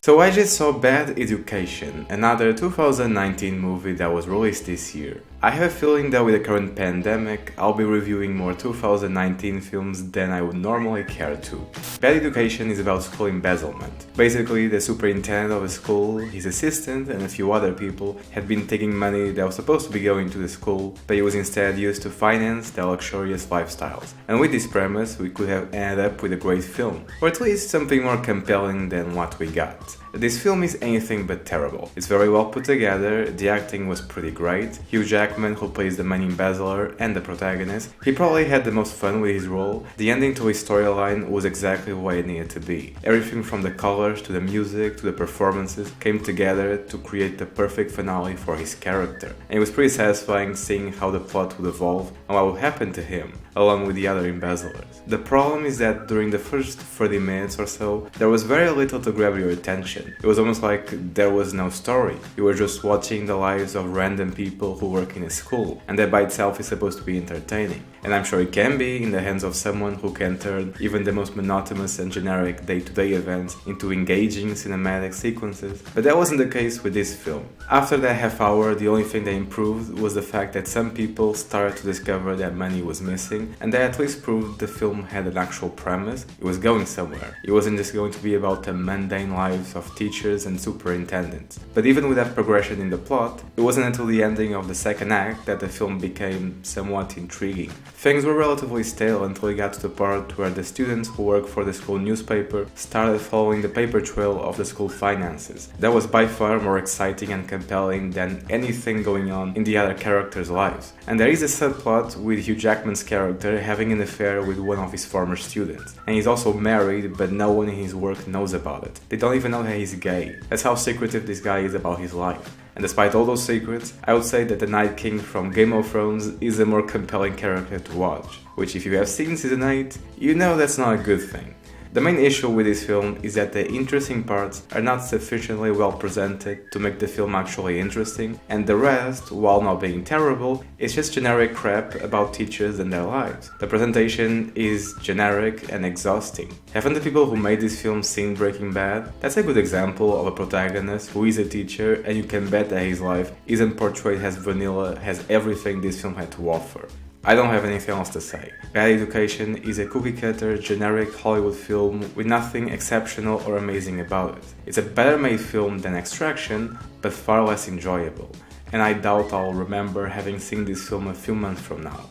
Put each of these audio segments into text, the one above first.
So I just saw Bad Education, another 2019 movie that was released this year. I have a feeling that with the current pandemic, I'll be reviewing more 2019 films than I would normally care to. Bad Education is about school embezzlement. Basically, the superintendent of a school, his assistant, and a few other people had been taking money that was supposed to be going to the school, but it was instead used to finance their luxurious lifestyles. And with this premise, we could have ended up with a great film, or at least something more compelling than what we got. This film is anything but terrible. It's very well put together, the acting was pretty great. Hugh Jackman, who plays the money embezzler and the protagonist, he probably had the most fun with his role. The ending to his storyline was exactly what it needed to be. Everything from the colors to the music to the performances came together to create the perfect finale for his character. And it was pretty satisfying seeing how the plot would evolve and what would happen to him, along with the other embezzlers. The problem is that during the first 30 minutes or so, there was very little to grab your attention. It was almost like there was no story. You were just watching the lives of random people who work in a school, and that by itself is supposed to be entertaining. And I'm sure it can be in the hands of someone who can turn even the most monotonous and generic day-to-day events into engaging cinematic sequences, but that wasn't the case with this film. After that half hour, the only thing that improved was the fact that some people started to discover that money was missing, and that at least proved the film had an actual premise. It was going somewhere. It wasn't just going to be about the mundane lives of teachers and superintendents. But even with that progression in the plot, it wasn't until the ending of the second act that the film became somewhat intriguing. Things were relatively stale until we got to the part where the students who work for the school newspaper started following the paper trail of the school finances. That was by far more exciting and compelling than anything going on in the other characters' lives. And there is a subplot with Hugh Jackman's character having an affair with one of his former students. And he's also married, but no one in his work knows about it. They don't even know that he's gay. That's how secretive this guy is about his life. And despite all those secrets, I would say that the Night King from Game of Thrones is a more compelling character to watch, which if you have seen season 8, you know that's not a good thing. The main issue with this film is that the interesting parts are not sufficiently well presented to make the film actually interesting, and the rest, while not being terrible, is just generic crap about teachers and their lives. The presentation is generic and exhausting. Haven't the people who made this film seen Breaking Bad? That's a good example of a protagonist who is a teacher, and you can bet that his life isn't portrayed as vanilla, has everything this film had to offer. I don't have anything else to say. Bad Education is a cookie-cutter, generic Hollywood film with nothing exceptional or amazing about it. It's a better made film than Extraction, but far less enjoyable. And I doubt I'll remember having seen this film a few months from now.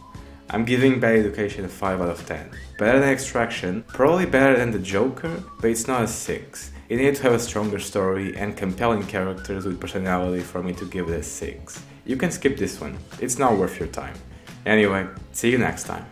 I'm giving Bad Education a 5 out of 10. Better than Extraction, probably better than The Joker, but it's not a 6. It needed to have a stronger story and compelling characters with personality for me to give it a 6. You can skip this one, it's not worth your time. Anyway, see you next time.